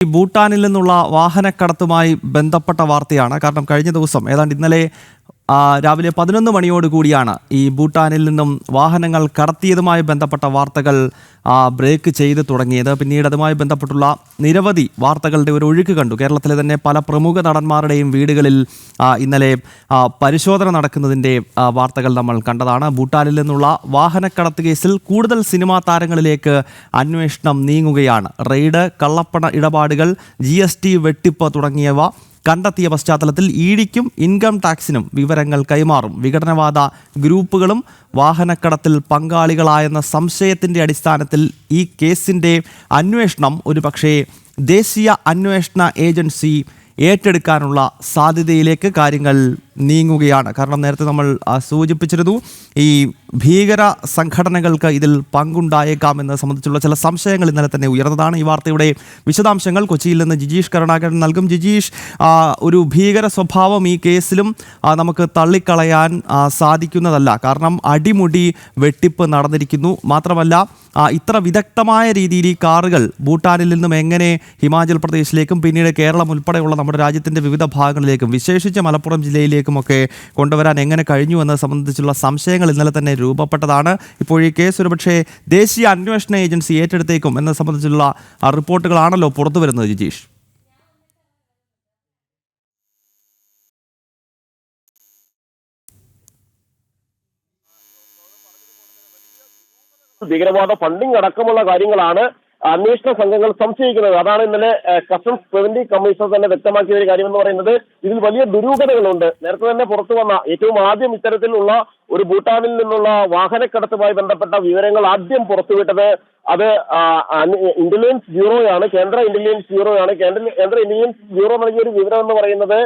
ഭൂട്ടാനിൽ നിന്നുള്ള വാഹനക്കടത്തുമായി ബന്ധപ്പെട്ട വാർത്തയാണ്. കാരണം കഴിഞ്ഞ ദിവസം ഏതാണ്ട് ഇന്നലെ രാവിലെ 11 മണിയോടുകൂടിയാണ് ഈ ഭൂട്ടാനിൽ നിന്നും വാഹനങ്ങൾ കടത്തിയതുമായി ബന്ധപ്പെട്ട വാർത്തകൾ ബ്രേക്ക് ചെയ്ത് തുടങ്ങിയത്. പിന്നീട് അതുമായി ബന്ധപ്പെട്ടുള്ള നിരവധി വാർത്തകളുടെ ഒരു ഒഴുക്ക് കണ്ടു. കേരളത്തിലെ തന്നെ പല പ്രമുഖ നടന്മാരുടെയും വീടുകളിൽ ഇന്നലെ പരിശോധന നടക്കുന്നതിൻ്റെ വാർത്തകൾ നമ്മൾ കണ്ടതാണ്. ഭൂട്ടാനിൽ നിന്നുള്ള വാഹനക്കടത്ത് കേസിൽ കൂടുതൽ സിനിമാ താരങ്ങളിലേക്ക് അന്വേഷണം നീങ്ങുകയാണ്. റെയ്ഡ്, കള്ളപ്പണ ഇടപാടുകൾ, GST വെട്ടിപ്പ് തുടങ്ങിയവ കണ്ടെത്തിയ പശ്ചാത്തലത്തിൽ ഇഡിക്കും ഇൻകം ടാക്സിനും വിവരങ്ങൾ കൈമാറും. വിഘടനവാദ ഗ്രൂപ്പുകളും വാഹനക്കടത്തിൽ പങ്കാളികളായെന്ന സംശയത്തിൻ്റെ അടിസ്ഥാനത്തിൽ ഈ കേസിൻ്റെ അന്വേഷണം ഒരുപക്ഷേ ദേശീയ അന്വേഷണ ഏജൻസി ഏറ്റെടുക്കാനുള്ള സാധ്യതയിലേക്ക് കാര്യങ്ങൾ നീങ്ങുകയാണ്. കാരണം നേരത്തെ നമ്മൾ സൂചിപ്പിച്ചിരുന്നു, ഈ ഭീകര സംഘടനകൾക്ക് ഇതിൽ പങ്കുണ്ടായേക്കാമെന്ന് സംബന്ധിച്ചുള്ള ചില സംശയങ്ങൾ ഇന്നലെ തന്നെ ഉയർന്നതാണ്. ഈ വാർത്തയുടെ വിശദാംശങ്ങൾ കൊച്ചിയിൽ നിന്ന് ജിജീഷ് കരുണാകരൻ നൽകും. ജിജീഷ്, ഒരു ഭീകര സ്വഭാവം ഈ കേസിലും നമുക്ക് തള്ളിക്കളയാൻ സാധിക്കുന്നതല്ല. കാരണം അടിമുടി വെട്ടിപ്പ് നടന്നിരിക്കുന്നു. മാത്രമല്ല, ഇത്ര വിദഗ്ധമായ രീതിയിൽ ഈ കാറുകൾ ഭൂട്ടാനിൽ നിന്നും എങ്ങനെ ഹിമാചൽ പ്രദേശിലേക്കും പിന്നീട് കേരളം ഉൾപ്പെടെയുള്ള നമ്മുടെ രാജ്യത്തിൻ്റെ വിവിധ ഭാഗങ്ങളിലേക്കും വിശേഷിച്ച് മലപ്പുറം ജില്ലയിലേക്കുമൊക്കെ കൊണ്ടുവരാൻ എങ്ങനെ കഴിഞ്ഞു എന്നത് സംബന്ധിച്ചുള്ള സംശയങ്ങൾ ഇന്നലെ തന്നെ രൂപപ്പെട്ടതാണ്. ഇപ്പോൾ ഈ കേസ് ഒരുപക്ഷേ ദേശീയ അന്വേഷണ ഏജൻസി ഏറ്റെടുത്തേക്കും എന്നത് സംബന്ധിച്ചുള്ള റിപ്പോർട്ടുകളാണല്ലോ പുറത്തു വരുന്നത്. ജിജീഷ്, ഭീകരവാദ ഫണ്ടിംഗ് അടക്കമുള്ള കാര്യങ്ങളാണ് അന്വേഷണ സംഘങ്ങൾ സംശയിക്കുന്നത്. അതാണ് ഇന്നലെ കസ്റ്റംസ് പ്രിവന്റീവ് കമ്മീഷണർ തന്നെ വ്യക്തമാക്കിയ ഒരു കാര്യമെന്ന് പറയുന്നത്. ഇതിൽ വലിയ ദുരൂഹതകളുണ്ട്. നേരത്തെ തന്നെ പുറത്തു വന്ന ഏറ്റവും ആദ്യം ഇത്തരത്തിലുള്ള ഒരു ഭൂട്ടാനിൽ നിന്നുള്ള വാഹനക്കടത്തുമായി ബന്ധപ്പെട്ട വിവരങ്ങൾ ആദ്യം പുറത്തുവിട്ടത് അത് ഇന്റലിജൻസ് ബ്യൂറോയാണ്, കേന്ദ്ര ഇന്റലിജൻസ് ബ്യൂറോയാണ്. കേന്ദ്ര ഇന്റലിജൻസ് ബ്യൂറോ നൽകിയ ഒരു വിവരം എന്ന് പറയുന്നത്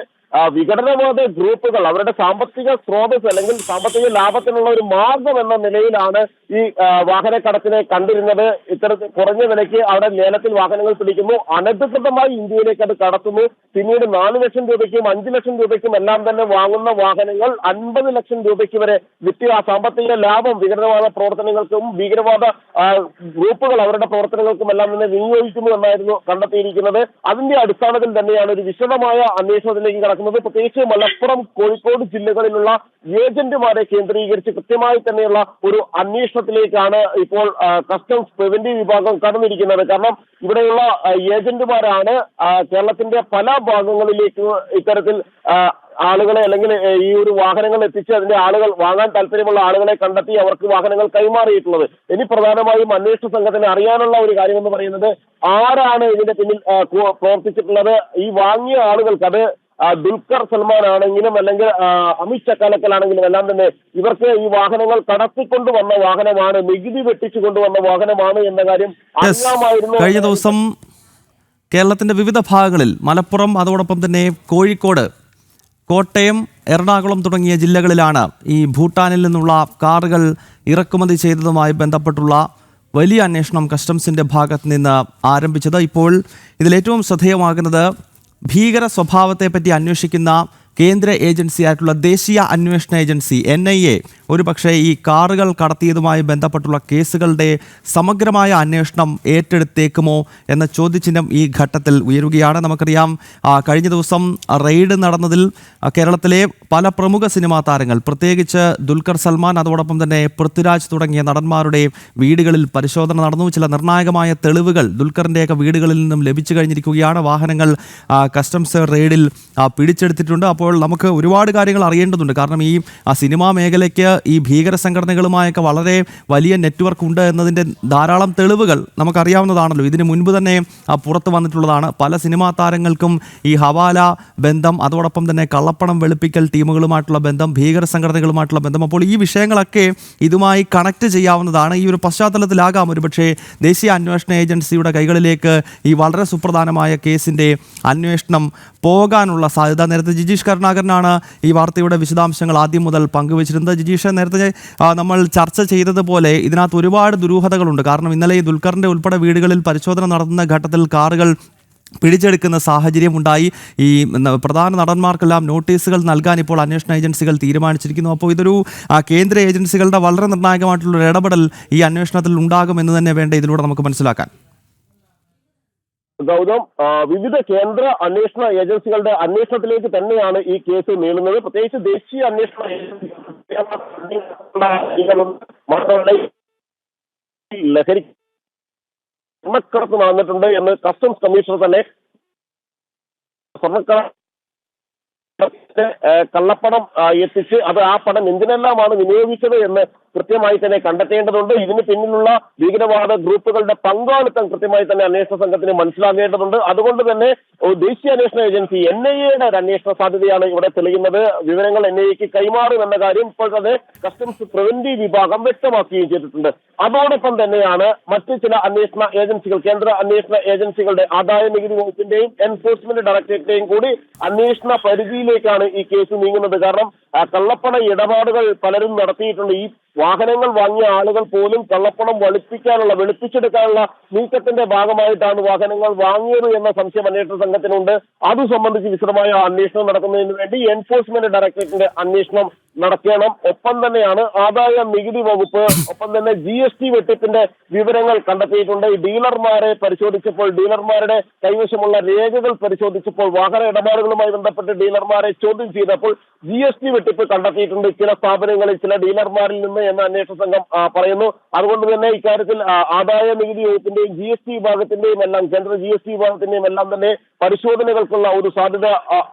വിഘടനവാദ ഗ്രൂപ്പുകൾ അവരുടെ സാമ്പത്തിക സ്രോതസ് അല്ലെങ്കിൽ സാമ്പത്തിക ലാഭത്തിനുള്ള ഒരു മാർഗം എന്ന നിലയിലാണ് ഈ വാഹനക്കടത്തിനെ കണ്ടിരുന്നത്. ഇത്തരത്തിൽ കുറഞ്ഞ വിലയ്ക്ക് അവിടെ ലേലത്തിൽ വാഹനങ്ങൾ പിടിക്കുന്നു, അനധികൃതമായി ഇന്ത്യയിലേക്ക് അത് കടത്തുന്നു. പിന്നീട് 4 ലക്ഷം രൂപയ്ക്കും 5 ലക്ഷം രൂപയ്ക്കും എല്ലാം തന്നെ വാങ്ങുന്ന വാഹനങ്ങൾ 50 ലക്ഷം രൂപയ്ക്ക് വരെ വിറ്റ് ആ സാമ്പത്തിക ലാഭം വിഘടനവാദ പ്രവർത്തനങ്ങൾക്കും ഭീകരവാദ ഗ്രൂപ്പുകൾ അവരുടെ പ്രവർത്തനങ്ങൾക്കും എല്ലാം തന്നെ വിനിയോഗിക്കുന്നു എന്നായിരുന്നു കണ്ടെത്തിയിരിക്കുന്നത്. അതിന്റെ അടിസ്ഥാനത്തിൽ തന്നെയാണ് ഒരു വിശദമായ അന്വേഷണത്തിലേക്ക് കടക്കുന്നത്. പ്രത്യേകിച്ച് മലപ്പുറം, കോഴിക്കോട് ജില്ലകളിലുള്ള ഏജന്റുമാരെ കേന്ദ്രീകരിച്ച് കൃത്യമായി തന്നെയുള്ള ഒരു അന്വേഷണത്തിലേക്കാണ് ഇപ്പോൾ കസ്റ്റംസ് പ്രിവന്റീവ് വിഭാഗം കടന്നിരിക്കുന്നത്. കാരണം ഇവിടെയുള്ള ഏജന്റുമാരാണ് കേരളത്തിന്റെ പല ഭാഗങ്ങളിലേക്ക് ഇത്തരത്തിൽ ആളുകളെ അല്ലെങ്കിൽ ഈ ഒരു വാഹനങ്ങൾ എത്തിച്ച് അതിന്റെ ആളുകൾ വാങ്ങാൻ താല്പര്യമുള്ള ആളുകളെ കണ്ടെത്തി അവർക്ക് വാഹനങ്ങൾ കൈമാറിയിട്ടുള്ളത്. ഇനി പ്രധാനമായും അന്വേഷണ സംഘത്തിന് അറിയാനുള്ള ഒരു കാര്യമെന്ന് പറയുന്നത് ആരാണ് ഇതിന്റെ പിന്നിൽ പ്രവർത്തിച്ചിട്ടുള്ളത്. ഈ വാങ്ങിയ ആളുകൾക്ക്, അത് ദുൽഖർ സൽമാൻ ആണെങ്കിലും അല്ലെങ്കിൽ അമിത് ചക്കാലക്കലാണെങ്കിലും എല്ലാം തന്നെ ഇവർക്ക് ഈ വാഹനങ്ങൾ കടത്തിക്കൊണ്ട് വന്ന വാഹനമാണ്, നികുതി വെട്ടിച്ചു കൊണ്ടുവന്ന വാഹനമാണ് എന്ന കാര്യം അറിയാമായിരുന്നു. കഴിഞ്ഞ ദിവസം കേരളത്തിന്റെ വിവിധ ഭാഗങ്ങളിൽ മലപ്പുറം, അതോടൊപ്പം തന്നെ കോഴിക്കോട്, കോട്ടയം, എറണാകുളം തുടങ്ങിയ ജില്ലകളിലാണ് ഈ ഭൂട്ടാനിൽ നിന്നുള്ള കാറുകൾ ഇറക്കുമതി ചെയ്തതുമായി ബന്ധപ്പെട്ടുള്ള വലിയ അന്വേഷണം കസ്റ്റംസിൻ്റെ ഭാഗത്ത് നിന്ന് ആരംഭിച്ചത്. ഇപ്പോൾ ഇതിലേറ്റവും ശ്രദ്ധേയമാകുന്നത് ഭീകര സ്വഭാവത്തെപ്പറ്റി അന്വേഷിക്കുന്ന കേന്ദ്ര ഏജൻസിയായിട്ടുള്ള ദേശീയ അന്വേഷണ ഏജൻസി NIA ഒരുപക്ഷെ ഈ കാറുകൾ കടത്തിയതുമായി ബന്ധപ്പെട്ടുള്ള കേസുകളുടെ സമഗ്രമായ അന്വേഷണം ഏറ്റെടുത്തേക്കുമോ എന്ന ചോദ്യചിഹ്നം ഈ ഘട്ടത്തിൽ ഉയരുകയാണ്. നമുക്കറിയാം, കഴിഞ്ഞ ദിവസം റെയ്ഡ് നടന്നതിൽ കേരളത്തിലെ പല പ്രമുഖ സിനിമാ താരങ്ങൾ, പ്രത്യേകിച്ച് ദുൽഖർ സൽമാൻ, അതോടൊപ്പം തന്നെ പൃഥ്വിരാജ് തുടങ്ങിയ നടന്മാരുടെ വീടുകളിൽ പരിശോധന നടന്നു. ചില നിർണായകമായ തെളിവുകൾ ദുൽഖറിൻ്റെയൊക്കെ വീടുകളിൽ നിന്നും ലഭിച്ചു കഴിഞ്ഞിരിക്കുകയാണ്. വാഹനങ്ങൾ കസ്റ്റംസ് റെയ്ഡിൽ പിടിച്ചെടുത്തിട്ടുണ്ട്. അപ്പോൾ നമുക്ക് ഒരുപാട് കാര്യങ്ങൾ അറിയേണ്ടതുണ്ട്. കാരണം ഈ സിനിമാ മേഖലയ്ക്ക് ഈ ഭീകര സംഘടനകളുമായൊക്കെ വളരെ വലിയ നെറ്റ്വർക്ക് ഉണ്ട് എന്നതിൻ്റെ ധാരാളം തെളിവുകൾ നമുക്കറിയാവുന്നതാണല്ലോ. ഇതിന് മുൻപ് തന്നെ പുറത്തു വന്നിട്ടുള്ളതാണ്. പല സിനിമാ താരങ്ങൾക്കും ഈ ഹവാല ബന്ധം, അതോടൊപ്പം തന്നെ കള്ളപ്പണം വെളുപ്പിക്കൽ ടീമുകളുമായിട്ടുള്ള ബന്ധം, ഭീകര സംഘടനകളുമായിട്ടുള്ള ബന്ധം. അപ്പോൾ ഈ വിഷയങ്ങളൊക്കെ ഇതുമായി കണക്ട് ചെയ്യാവുന്നതാണ്. ഈ ഒരു പശ്ചാത്തലത്തിലാകാം ഒരുപക്ഷെ ദേശീയ അന്വേഷണ ഏജൻസിയുടെ കൈകളിലേക്ക് ഈ വളരെ സുപ്രധാനമായ കേസിൻ്റെ അന്വേഷണം പോകാനുള്ള സാധ്യത. നേരത്തെ ജിജീഷ് കരുണാകരനാണ് ഈ വാർത്തയുടെ വിശദാംശങ്ങൾ ആദ്യം മുതൽ പങ്കുവച്ചിരുന്നത്. ജിജീഷ്, നേരത്തെ നമ്മൾ ചർച്ച ചെയ്തതുപോലെ ഇതിനകത്ത് ഒരുപാട് ദുരൂഹതകളുണ്ട്. കാരണം ഇന്നലെ ഈ ദുൽഖറിൻ്റെ ഉൾപ്പെടെ വീടുകളിൽ പരിശോധന നടത്തുന്ന ഘട്ടത്തിൽ കാറുകൾ പിടിച്ചെടുക്കുന്ന സാഹചര്യമുണ്ടായി. ഈ പ്രധാന നടന്മാർക്കെല്ലാം നോട്ടീസുകൾ നൽകാൻ ഇപ്പോൾ അന്വേഷണ ഏജൻസികൾ തീരുമാനിച്ചിരിക്കുന്നു. അപ്പോൾ ഇതൊരു കേന്ദ്ര ഏജൻസികളുടെ വളരെ നിർണായകമായിട്ടുള്ളൊരു ഇടപെടൽ ഈ അന്വേഷണത്തിൽ ഉണ്ടാകുമെന്ന് തന്നെ വേണ്ട ഇതിലൂടെ നമുക്ക് മനസ്സിലാക്കാൻ. ഗൗതം, വിവിധ കേന്ദ്ര അന്വേഷണ ഏജൻസികളുടെ അന്വേഷണത്തിലേക്ക് തന്നെയാണ് ഈ കേസ് നീളുന്നത്. പ്രത്യേകിച്ച് ദേശീയ അന്വേഷണ ഏജൻസി മാത്രമല്ല ലഹരി സ്വർണ്ണക്കടത്ത് നടന്നിട്ടുണ്ട് എന്ന് കസ്റ്റംസ് കമ്മീഷണർ തന്നെ കള്ളപ്പണം എത്തിച്ച് അത് ആ പണം എന്തിനെല്ലാമാണ് വിനിയോഗിച്ചത് എന്ന് കൃത്യമായി തന്നെ കണ്ടെത്തേണ്ടതുണ്ട്. ഇതിന് പിന്നിലുള്ള ഭീകരവാദ ഗ്രൂപ്പുകളുടെ പങ്കാളിത്തം കൃത്യമായി തന്നെ അന്വേഷണ സംഘത്തിന് മനസ്സിലാക്കേണ്ടതുണ്ട്. അതുകൊണ്ട് തന്നെ ദേശീയ അന്വേഷണ ഏജൻസി NIA-യുടെ ഒരു അന്വേഷണ സാധ്യതയാണ് ഇവിടെ തെളിയുന്നത്. വിവരങ്ങൾ NIA-ക്ക് കൈമാറുമെന്ന കാര്യം ഇപ്പോൾ തന്നെ കസ്റ്റംസ് പ്രിവന്റീവ് വിഭാഗം വ്യക്തമാക്കുകയും ചെയ്തിട്ടുണ്ട്. അതോടൊപ്പം തന്നെയാണ് മറ്റ് ചില അന്വേഷണ ഏജൻസികൾ, കേന്ദ്ര അന്വേഷണ ഏജൻസികളുടെ ആദായ നികുതി വകുപ്പിന്റെയും എൻഫോഴ്സ്മെന്റ് ഡയറക്ടറേറ്റിന്റെയും കൂടി അന്വേഷണ പരിധിയിലേക്കാണ് ഈ കേസ് നീങ്ങുന്നത്. കാരണം കള്ളപ്പണ ഇടപാടുകൾ പലരും നടത്തിയിട്ടുണ്ട്. ഈ വാഹനങ്ങൾ വാങ്ങിയ ആളുകൾ പോലും കള്ളപ്പണം വെളുപ്പിച്ചെടുക്കാനുള്ള നീക്കത്തിന്റെ ഭാഗമായിട്ടാണ് വാഹനങ്ങൾ വാങ്ങിയത് എന്ന സംശയം അന്വേഷണ സംഘത്തിനുണ്ട്. അത് സംബന്ധിച്ച് വിശദമായ അന്വേഷണം നടക്കുന്നതിന് വേണ്ടി എൻഫോഴ്സ്മെന്റ് ഡയറക്ടറേറ്റിന്റെ അന്വേഷണം നടക്കണം. ഒപ്പം തന്നെയാണ് ആദായ നികുതി വകുപ്പ്, ഒപ്പം തന്നെ GST വെട്ടിപ്പിന്റെ വിവരങ്ങൾ കണ്ടെത്തിയിട്ടുണ്ട്. ഈ ഡീലർമാരെ പരിശോധിച്ചപ്പോൾ, ഡീലർമാരുടെ കൈവശമുള്ള രേഖകൾ പരിശോധിച്ചപ്പോൾ, വാഹന ഇടപാടുകളുമായി ബന്ധപ്പെട്ട് ഡീലർമാരെ ചോദ്യം ചെയ്തപ്പോൾ GST വെട്ടിപ്പ് കണ്ടെത്തിയിട്ടുണ്ട് ചില സ്ഥാപനങ്ങളിൽ, ചില ഡീലർമാരിൽ നിന്ന് എന്ന് അന്വേഷണ സംഘം പറയുന്നു. അതുകൊണ്ട് തന്നെ ഇക്കാര്യത്തിൽ ആദായ നികുതി വകുപ്പിന്റെയും GST വിഭാഗത്തിന്റെയും എല്ലാം, കേന്ദ്ര GST വിഭാഗത്തിന്റെയും എല്ലാം തന്നെ പരിശോധനകൾക്കുള്ള ഒരു സാധ്യത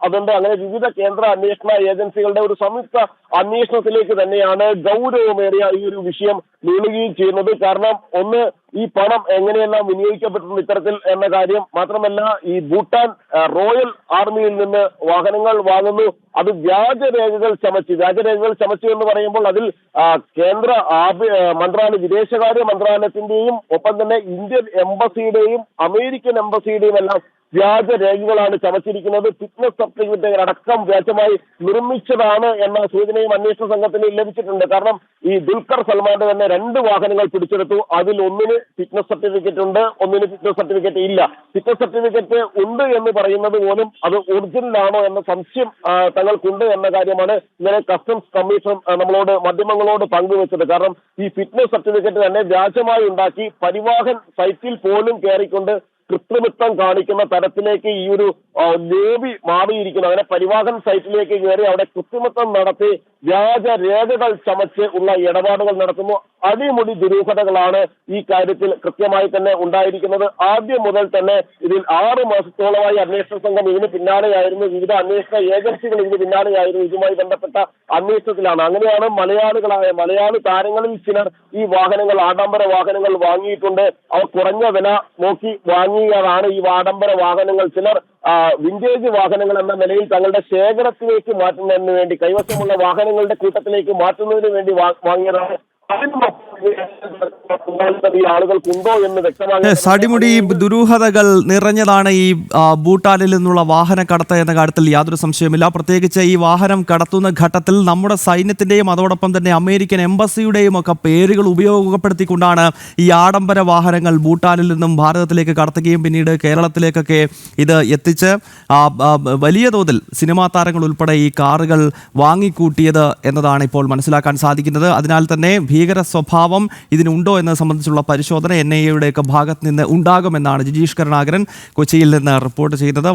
അതുണ്ട്. അങ്ങനെ വിവിധ കേന്ദ്ര അന്വേഷണ ഏജൻസികളുടെ ഒരു സംയുക്ത അന്വേഷണത്തിലേക്ക് തന്നെയാണ് ഗൗരവമേറിയ ഈ ഒരു വിഷയം നീളുകയും ചെയ്യുന്നത്. കാരണം ഒന്ന്, ഈ പണം എങ്ങനെയെല്ലാം വിനിയോഗിക്കപ്പെട്ടിട്ടുണ്ട് ഇത്തരത്തിൽ എന്ന കാര്യം മാത്രമല്ല, ഈ ഭൂട്ടാൻ റോയൽ ആർമിയിൽ നിന്ന് വാഹനങ്ങൾ വാങ്ങുന്നു, അത് വ്യാജരേഖകൾ ചമച്ചു എന്ന് പറയുമ്പോൾ അതിൽ കേന്ദ്ര മന്ത്രാലയ, വിദേശകാര്യ മന്ത്രാലയത്തിന്റെയും ഒപ്പം തന്നെ ഇന്ത്യൻ എംബസിയുടെയും അമേരിക്കൻ എംബസിയുടെയും എല്ലാം വ്യാജരേഖകളാണ് ചമച്ചിരിക്കുന്നത്. ഫിറ്റ്നസ് സർട്ടിഫിക്കറ്റ് അടക്കം വ്യാജമായി നിർമ്മിച്ചതാണ് എന്ന സൂചനയും അന്വേഷണ സംഘത്തിന് ലഭിച്ചിട്ടുണ്ട്. കാരണം ഈ ദുൽഖർ സൽമാന്റെ തന്നെ 2 വാഹനങ്ങൾ പിടിച്ചെടുത്തു. അതിൽ ഒന്നിന് ഫിറ്റ്നസ് സർട്ടിഫിക്കറ്റ് ഉണ്ട്, ഒന്നിന് ഫിറ്റ്നസ് സർട്ടിഫിക്കറ്റ് ഇല്ല. ഫിറ്റ്നസ് സർട്ടിഫിക്കറ്റ് ഉണ്ട് എന്ന് പറയുന്നത് പോലും അത് ഒറിജിനൽ ആണോ എന്ന സംശയം തങ്ങൾക്കുണ്ട് എന്ന കാര്യമാണ് ഇന്നലെ കസ്റ്റംസ് കമ്മീഷൻ മാധ്യമങ്ങളോട് പങ്കുവച്ചത്. കാരണം ഈ ഫിറ്റ്നസ് സർട്ടിഫിക്കറ്റ് തന്നെ വ്യാജമായി ഉണ്ടാക്കി പരിവാഹൻ സൈറ്റിൽ പോലും കയറിക്കൊണ്ട് കൃത്രിമത്വം കാണിക്കുന്ന തരത്തിലേക്ക് ഈ ഒരു ലോബി മാറിയിരിക്കുന്നു. അങ്ങനെ പരിവാഹൻ സൈറ്റിലേക്ക് കയറി അവിടെ കൃത്രിമത്വം നടത്തി വ്യാജ രേഖകൾ ചമച്ച് ഉള്ള ഇടപാടുകൾ നടത്തുന്നു. അടിമുടി ദുരൂഹതകളാണ് ഈ കാര്യത്തിൽ കൃത്യമായി തന്നെ ഉണ്ടായിരിക്കുന്നത്. ആദ്യം മുതൽ തന്നെ ഇതിൽ 6 മാസത്തോളമായി അന്വേഷണ സംഘം ഇതിന് പിന്നാലെയായിരുന്നു, വിവിധ അന്വേഷണ ഏജൻസികൾ ഇതിന് പിന്നാലെയായിരുന്നു, ഇതുമായി ബന്ധപ്പെട്ട അന്വേഷണത്തിലാണ്. അങ്ങനെയാണ് മലയാളി താരങ്ങളിൽ ചിലർ ഈ വാഹനങ്ങൾ, ആഡംബര വാഹനങ്ങൾ വാങ്ങിയിട്ടുണ്ട്. അവർ കുറഞ്ഞ വില നോക്കി വാങ്ങിയതാണ് ഈ ആഡംബര വാഹനങ്ങൾ. ചിലർ വിന്റേജ് വാഹനങ്ങൾ എന്ന നിലയിൽ തങ്ങളുടെ ശേഖരത്തിലേക്ക് മാറ്റുന്നതിന് വേണ്ടി, കൈവശമുള്ള വാഹനങ്ങളുടെ കൂട്ടത്തിലേക്ക് മാറ്റുന്നതിന് വേണ്ടി വാങ്ങിയതാണ്. ആളുകൾക്കുണ്ടോ എന്ന് വ്യക്തമാണ്. അടിമുടി ദുരൂഹതകൾ നിറഞ്ഞതാണ് ഈ ഭൂട്ടാനിൽ നിന്നുള്ള വാഹന കടത്ത് എന്ന കാര്യത്തിൽ യാതൊരു സംശയമില്ല. പ്രത്യേകിച്ച് ഈ വാഹനം കടത്തുന്ന ഘട്ടത്തിൽ നമ്മുടെ സൈന്യത്തിന്റെയും അതോടൊപ്പം തന്നെ അമേരിക്കൻ എംബസിയുടെയും ഒക്കെ പേരുകൾ ഉപയോഗപ്പെടുത്തിക്കൊണ്ടാണ് ഈ ആഡംബര വാഹനങ്ങൾ ഭൂട്ടാനിൽ നിന്നും ഭാരതത്തിലേക്ക് കടത്തുകയും പിന്നീട് കേരളത്തിലേക്കൊക്കെ ഇത് എത്തിച്ച് വലിയ തോതിൽ സിനിമാ താരങ്ങൾ ഉൾപ്പെടെ ഈ കാറുകൾ വാങ്ങിക്കൂട്ടിയത് എന്നതാണ് ഇപ്പോൾ മനസ്സിലാക്കാൻ സാധിക്കുന്നത്. അതിനാൽ തന്നെ ഭീകര സ്വഭാവം ഇതിനുണ്ടോ എന്നത് സംബന്ധിച്ചുള്ള പരിശോധന NIA-യുടെ ഭാഗത്ത് നിന്ന് ഉണ്ടാകുമെന്നാണ് ജിജീഷ് കരുണാകരൻ കൊച്ചിയിൽ നിന്ന് റിപ്പോർട്ട് ചെയ്തത്.